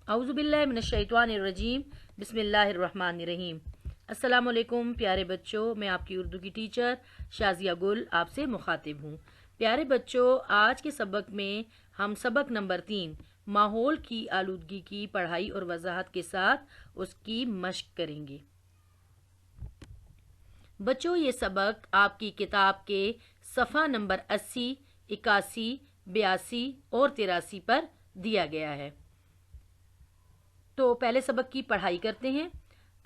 औज़ु बिल्लाहि मिनश शैतानिर रजीम, बिस्मिल्लाहिर रहमानिर रहीम। अस्सलाम वालेकुम प्यारे बच्चों, मैं आपकी उर्दू की टीचर शाजिया गुल आपसे मुखातिब हूँ। प्यारे बच्चों, आज के सबक में हम सबक नंबर 3 माहौल की आलूदगी की पढ़ाई और वजाहत के साथ उसकी मश्क करेंगे। बच्चों, ये सबक आपकी किताब के सफ़ा नंबर 80, 81, 82 और 83 पर दिया गया है। तो पहले सबक की पढ़ाई करते हैं।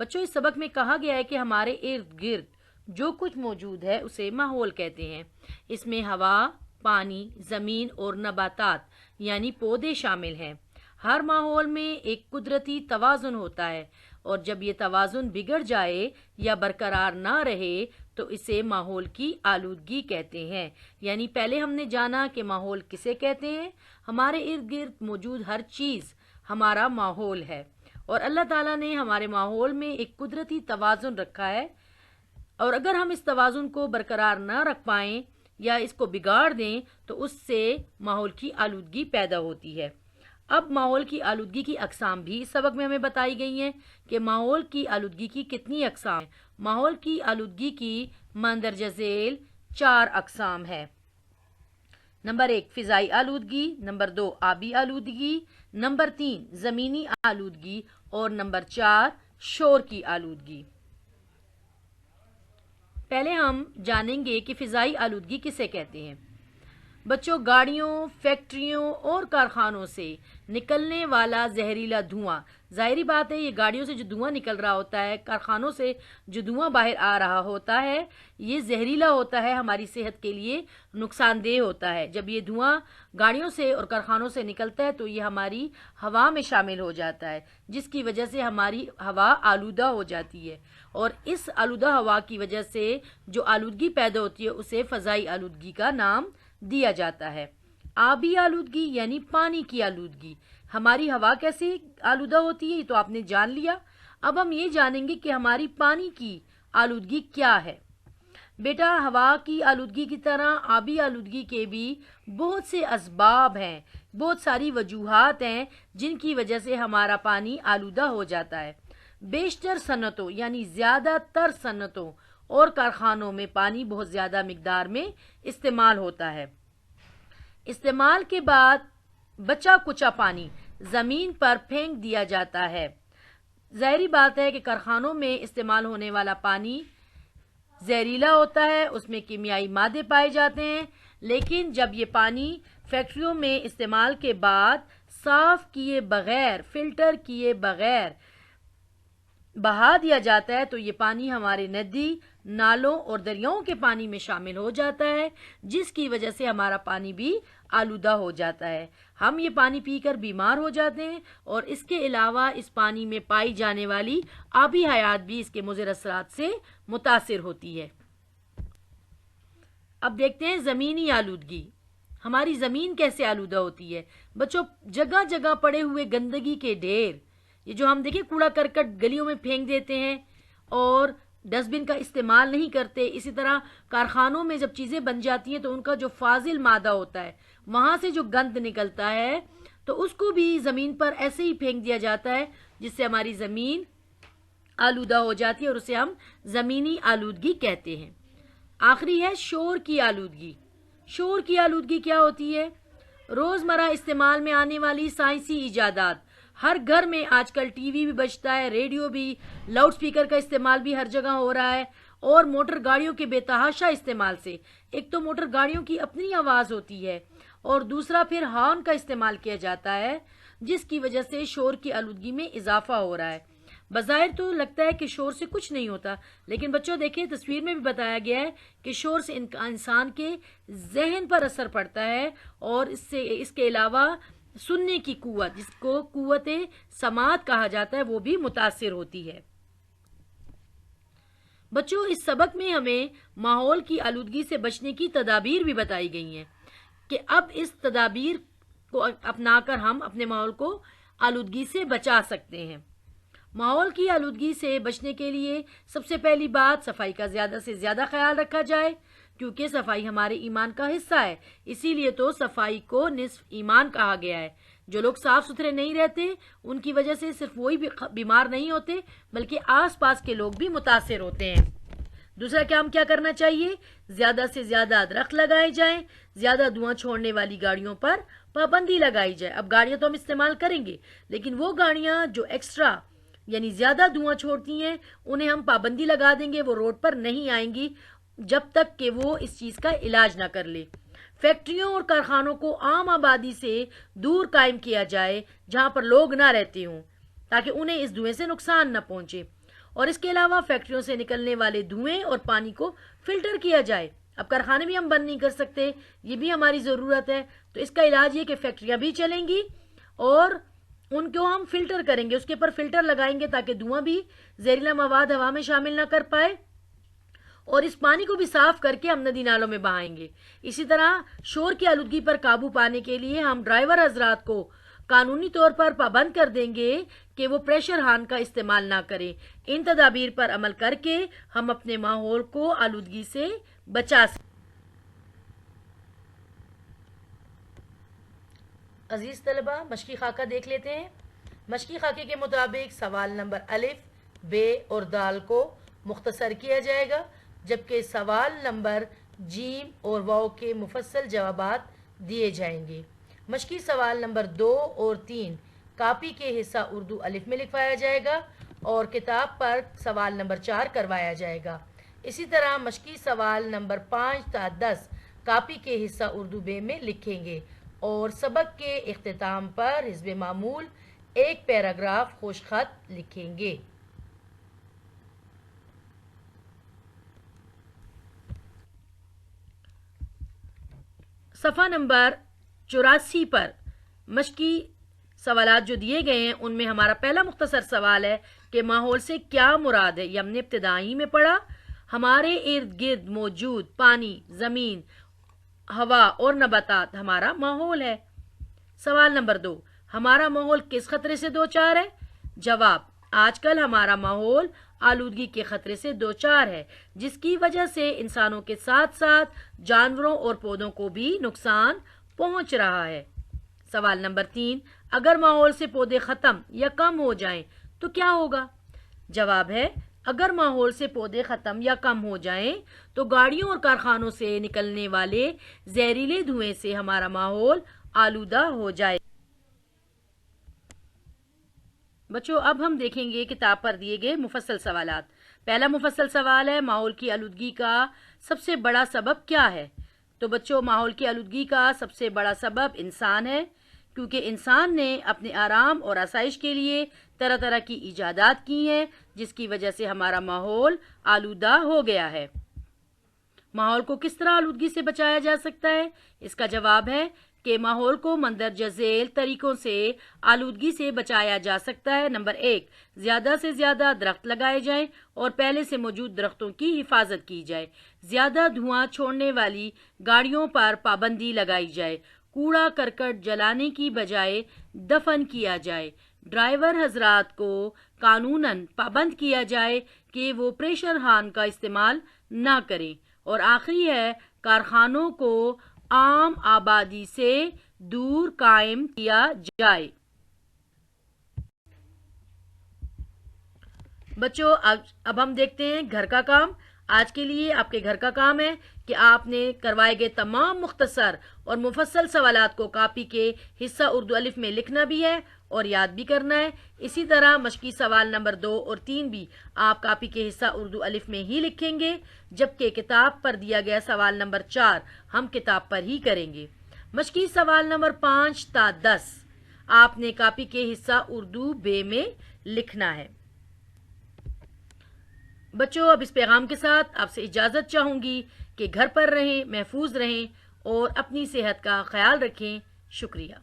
बच्चों, इस सबक में कहा गया है कि हमारे इर्द गिर्द जो कुछ मौजूद है उसे माहौल कहते हैं। इसमें हवा, पानी, ज़मीन और नबातात यानी पौधे शामिल हैं। हर माहौल में एक कुदरती तवाज़ुन होता है और जब ये तवाज़ुन बिगड़ जाए या बरकरार ना रहे तो इसे माहौल की आलूदगी कहते हैं। यानी पहले हमने जाना कि माहौल किसे कहते हैं। हमारे इर्द गिर्द मौजूद हर चीज़ हमारा माहौल है और अल्लाह ताला ने हमारे माहौल में एक कुदरती तवाज़ुन रखा है और अगर हम इस तवाज़ुन को बरकरार ना रख पाएं या इसको बिगाड़ दें तो उससे माहौल की आलूदगी पैदा होती है। अब माहौल की आलूदगी की अक़साम भी इस सबक में हमें बताई गई हैं कि माहौल की आलूदगी की कितनी अक़साम है। माहौल की आलूदगी की मंदरजा झेल 4 अक़साम है। नंबर 1 फ़िज़ाई आलूदगी, नंबर 2 आबी आलूदगी, नंबर 3 ज़मीनी आलूदगी और नंबर 4 शोर की आलूदगी। पहले हम जानेंगे कि फ़िज़ाई आलूदगी किसे कहते हैं। बच्चों, गाड़ियों, फैक्ट्रियों और कारखानों से निकलने वाला जहरीला धुआं, ज़ाहिरी बात है ये गाड़ियों से जो धुआं निकल रहा होता है, कारखानों से जो धुआं बाहर आ रहा होता है, ये जहरीला होता है, हमारी सेहत के लिए नुकसानदेह होता है। जब ये धुआं गाड़ियों से और कारखानों से निकलता है तो ये हमारी हवा में शामिल हो जाता है, जिसकी वजह से हमारी हवा आलूदा हो जाती है और इस आलूदा हवा की वजह से जो आलूदगी पैदा होती है उसे फ़ज़ाई आलूदगी का नाम दिया जाता है। आबी आलूदगी यानी पानी की आलूदगी। हमारी हवा कैसे आलूदा होती है ये तो आपने जान लिया। अब हम ये जानेंगे कि हमारी पानी की आलूदगी क्या है। बेटा, हवा की आलूदगी की तरह आबी आलूदगी के भी बहुत से असबाब हैं, बहुत सारी वजूहात हैं जिनकी वजह से हमारा पानी आलूदा हो जाता है। बेशतर सनतों यानी ज़्यादातर सनतों और कारखानों में पानी बहुत ज़्यादा मिकदार में इस्तेमाल होता है। इस्तेमाल के बाद बचा कुचा पानी ज़मीन पर फेंक दिया जाता है। ज़ाहिरी बात है कि कारखानों में इस्तेमाल होने वाला पानी जहरीला होता है, उसमें कीमियाई मादे पाए जाते हैं, लेकिन जब ये पानी फैक्ट्रियों में इस्तेमाल के बाद साफ़ किए बग़ैर, फ़िल्टर किए बग़ैर बहा दिया जाता है तो ये पानी हमारे नदी, नालों और दरियाओं के पानी में शामिल हो जाता है, जिसकी वजह से हमारा पानी भी आलूदा हो जाता है। हम ये पानी पीकर बीमार हो जाते हैं और इसके अलावा इस पानी में पाई जाने वाली आबी हयात भी इसके मुज़र असरात से मुतासिर होती है। अब देखते हैं ज़मीनी आलूदगी। हमारी ज़मीन कैसे आलूदा होती है। बच्चों, जगह जगह पड़े हुए गंदगी के ढेर, ये जो हम देखिए कूड़ा करकट गलियों में फेंक देते हैं और डस्टबिन का इस्तेमाल नहीं करते। इसी तरह कारखानों में जब चीज़ें बन जाती हैं तो उनका जो फाजिल मादा होता है, वहाँ से जो गंद निकलता है तो उसको भी ज़मीन पर ऐसे ही फेंक दिया जाता है, जिससे हमारी ज़मीन आलूदा हो जाती है और उसे हम ज़मीनी आलूदगी कहते हैं। आखिरी है शोर की आलूदगी। शोर की आलूदगी क्या होती है। रोज़मर्रा इस्तेमाल में आने वाली साइंसी इजादात, हर घर में आजकल टीवी भी बजता है, रेडियो भी, लाउड स्पीकर का इस्तेमाल भी हर जगह हो रहा है और मोटर गाड़ियों के बेतहाशा इस्तेमाल से, एक तो मोटर गाड़ियों की अपनी आवाज़ होती है और दूसरा फिर हॉर्न का इस्तेमाल किया जाता है, जिसकी वजह से शोर की आलूदगी में इजाफा हो रहा है। बज़ाहिर तो लगता है कि शोर से कुछ नहीं होता, लेकिन बच्चों देखिए तस्वीर में भी बताया गया है कि शोर से इंसान के जहन पर असर पड़ता है और इसके अलावा सुनने की कुव्वत, जिसको कुव्वते समात कहा जाता है, वो भी मुतासिर होती है। बच्चों, इस सबक में हमें माहौल की आलूदगी से बचने की तदाबीर भी बताई गई हैं कि अब इस तदाबीर को अपनाकर हम अपने माहौल को आलूदगी से बचा सकते हैं। माहौल की आलूदगी से बचने के लिए सबसे पहली बात, सफाई का ज़्यादा से ज़्यादा ख्याल रखा जाए, क्योंकि सफाई हमारे ईमान का हिस्सा है। इसीलिए तो सफाई को निस्फ ईमान कहा गया है। جو لوگ صاف ستھرے نہیں رہتے ان کی وجہ سے صرف وہی بیمار نہیں ہوتے بلکہ آس پاس کے لوگ بھی متاثر ہوتے ہیں۔ دوسرا کام کیا کرنا چاہیے؟ زیادہ سے زیادہ درخت لگائے جائیں، زیادہ دھواں چھوڑنے والی گاڑیوں پر پابندی لگائی جائے۔ اب گاڑیاں تو ہم استعمال کریں گے لیکن وہ گاڑیاں جو ایکسٹرا یعنی زیادہ دھواں چھوڑتی ہیں انہیں ہم پابندی لگا دیں گے، وہ روڈ پر نہیں آئیں گی جب تک کہ وہ اس چیز کا علاج نہ کر لے۔ فیکٹریوں اور کارخانوں کو عام آبادی سے دور قائم کیا جائے جہاں پر لوگ نہ رہتے ہوں تاکہ انہیں اس دھویں سے نقصان نہ پہنچے، اور اس کے علاوہ فیکٹریوں سے نکلنے والے دھوئیں اور پانی کو فلٹر کیا جائے۔ اب کارخانے بھی ہم بند نہیں کر سکتے، یہ بھی ہماری ضرورت ہے، تو اس کا علاج یہ کہ فیکٹریاں بھی چلیں گی اور ان کو ہم فلٹر کریں گے، اس کے پر فلٹر لگائیں گے تاکہ دھواں بھی زہریلا مواد ہوا میں شامل نہ کر پائے، اور اس پانی کو بھی صاف کر کے ہم ندی نالوں میں بہائیں گے۔ اسی طرح شور کی آلودگی پر قابو پانے کے لیے ہم ڈرائیور حضرات کو قانونی طور پر پابند کر دیں گے کہ وہ پریشر ہارن کا استعمال نہ کریں۔ ان تدابیر پر عمل کر کے ہم اپنے ماحول کو آلودگی سے بچا سکیں۔ عزیز طلبہ، مشقی خاکہ دیکھ لیتے ہیں۔ مشقی خاکے کے مطابق سوال نمبر الف، ب اور دال کو مختصر کیا جائے گا، جبکہ سوال نمبر جیم اور واؤ کے مفصل جوابات دیے جائیں گے۔ مشقی سوال نمبر 2 اور 3 کاپی کے حصہ اردو الف میں لکھوایا جائے گا اور کتاب پر سوال نمبر 4 کروایا جائے گا۔ اسی طرح مشقی سوال نمبر 5 تا 10 کاپی کے حصہ اردو ب میں لکھیں گے، اور سبق کے اختتام پر حسب معمول ایک پیراگراف خوش خط لکھیں گے۔ صفحہ نمبر 84 پر مشقی سوالات جو دیے گئے ہیں ان میں ہمارا پہلا مختصر سوال ہے کہ ماحول سے کیا مراد ہے۔ یہ ہم نے ابتدائی میں پڑھا۔ ہمارے ارد گرد موجود پانی، زمین، ہوا اور نباتات ہمارا ماحول ہے۔ سوال نمبر 2، ہمارا ماحول کس خطرے سے دوچار ہے؟ جواب، آج کل ہمارا ماحول آلودگی کے خطرے سے دوچار ہے، جس کی وجہ سے انسانوں کے ساتھ ساتھ جانوروں اور پودوں کو بھی نقصان پہنچ رہا ہے۔ سوال نمبر 3، اگر ماحول سے پودے ختم یا کم ہو جائیں تو کیا ہوگا؟ جواب ہے، اگر ماحول سے پودے ختم یا کم ہو جائیں تو گاڑیوں اور کارخانوں سے نکلنے والے زہریلے دھوئیں سے ہمارا ماحول آلودہ ہو جائے۔ بچوں، اب ہم دیکھیں گے کتاب پر دیے گئے مفصل سوالات۔ پہلا مفصل سوال ہے، ماحول کی آلودگی کا سب سے بڑا سبب کیا ہے؟ تو بچوں، ماحول کی آلودگی کا سب سے بڑا سبب انسان ہے، کیونکہ انسان نے اپنے آرام اور آسائش کے لیے طرح طرح کی ایجادات کی ہیں، جس کی وجہ سے ہمارا ماحول آلودہ ہو گیا ہے۔ ماحول کو کس طرح آلودگی سے بچایا جا سکتا ہے؟ اس کا جواب ہے کہ ماحول کو مندرجہ ذیل طریقوں سے آلودگی سے بچایا جا سکتا ہے۔ نمبر 1، زیادہ سے زیادہ درخت لگائے جائیں اور پہلے سے موجود درختوں کی حفاظت کی جائے۔ زیادہ دھواں چھوڑنے والی گاڑیوں پر پابندی لگائی جائے۔ کوڑا کرکٹ جلانے کی بجائے دفن کیا جائے۔ ڈرائیور حضرات کو قانوناً پابند کیا جائے کہ وہ پریشر ہارن کا استعمال نہ کریں۔ اور آخری ہے، کارخانوں کو عام آبادی سے دور قائم کیا جائے۔ بچوں، اب ہم دیکھتے ہیں گھر کا کام۔ آج کے لیے آپ کے گھر کا کام ہے کہ آپ نے کروائے گئے تمام مختصر اور مفصل سوالات کو کاپی کے حصہ اردو الف میں لکھنا بھی ہے اور یاد بھی کرنا ہے۔ اسی طرح مشقی سوال نمبر 2 اور 3 بھی آپ کاپی کے حصہ اردو الف میں ہی لکھیں گے، جبکہ کتاب پر دیا گیا سوال نمبر 4 ہم کتاب پر ہی کریں گے۔ مشقی سوال نمبر 5 تا 10 آپ نے کاپی کے حصہ اردو ب میں لکھنا ہے۔ بچوں، اب اس پیغام کے ساتھ آپ سے اجازت چاہوں گی کہ گھر پر رہیں، محفوظ رہیں اور اپنی صحت کا خیال رکھیں۔ شکریہ۔